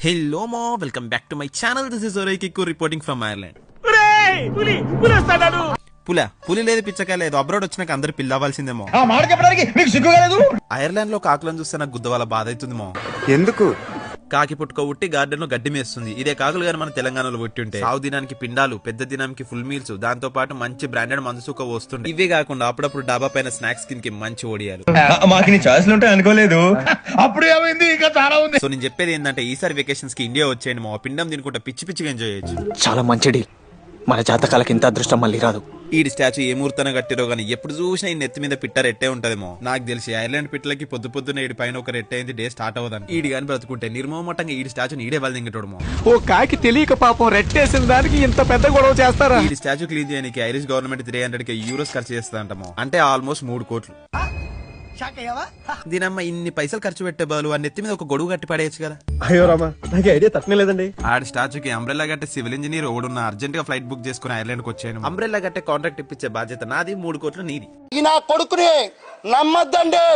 Hello mo, welcome back to my channel. This is Oray Kikku reporting from Ireland. పులి లేదు పిచ్చకాయ లేదు abroad వచ్చినాక అందరు పిల్ల అవ్వాల్సిందేమో. ఐర్లాండ్ లో కాకులను చూస్తే నాకు గుద్ద వాళ్ళ బాధ అవుతుందేమో. ఎందుకు? కాకి పుట్టుక ఉట్టి గార్డెన్ లో గడ్డి మేస్తుంది. ఇదే కాకులు గాని మన తెలంగాణలో పుట్టి ఉంటే సావు దినానికి పిండాలు, పెద్ద దినానికి ఫుల్ మీల్స్, దాంతో పాటు మంచి బ్రాండెడ్ మందు సుక్క వస్తుండే. ఇవే కాకుండా అప్పుడప్పుడు డాబా పైన స్నాక్స్ కి మంచి ఓడియాలు. మాకు ఛాయిస్లు ఉంటాయి అనుకోలేదు. అప్పుడు ఏమైంది? ఇంకా చాలా ఉంది. సో నేను చెప్పేది ఏంటంటే ఈసారి వెకేషన్స్ కి ఇండియా వచ్చేయండి మా పిండం తినుకుంటా పిచ్చి పిచ్చిగా ఎంజాయ్ చేయొచ్చు. చాలా మంచి డీల్. మన జాతకాలకి ఇంత అదృష్టం మళ్ళీ రాదు. ఈ స్టాచ్యూ ఏ ముహూర్తాన కట్టిరో గానీ ఎప్పుడు చూసినా ఈ నెత్తి మీద పిట్ట రెట్టే ఉంటదేమో. నాకు తెలిసి ఐర్లాండ్ పిట్టలకి పొద్దున్న ఈడి పైన ఒక రెట్టే అయింది డే స్టార్ట్ అవ్వదని. ఈడి గాని బ్రతుకుంటే నిర్మోమటంగా ఈ స్టాచ్యూని ఈడే వాళ్ళు దింగటోడమో. ఓ కాకి తెలియక పాపం రెట్టేసిన దానికి ఇంత పెద్ద గొడవ చేస్తారా? ఈ స్టాచ్యూ క్లీన్ చేయడానికి ఐరిష్ గవర్నమెంట్ 300 euros ఖర్చు చేస్తుందంటమో. అంటే ఆల్మోస్ట్ 3 కోట్లు. దీనమ్మ ఇన్ని పైసలు ఖర్చు పెట్టే బదులు ఆ నెత్తి మీద ఒక గొడుగు కట్టి పడేయచ్చు కదా. అయ్యో రామా, నాకు ఐడియా తట్టలేదండి. ఆడి స్టాచ్యూకి అంబ్రెల్లా కట్టే సివిల్ ఇంజనీర్ ఓడున్న అర్జెంట్ గా ఫ్లైట్ బుక్ చేసుకుని ఐర్లాండ్ కు వచ్చాను. అంబ్రెల్లా కట్టే కాంట్రాక్ట్ ఇప్పించే బాధ్యత నాది, 3 కోట్లు నీది. నా కొడుకుని నమ్మద్దండి.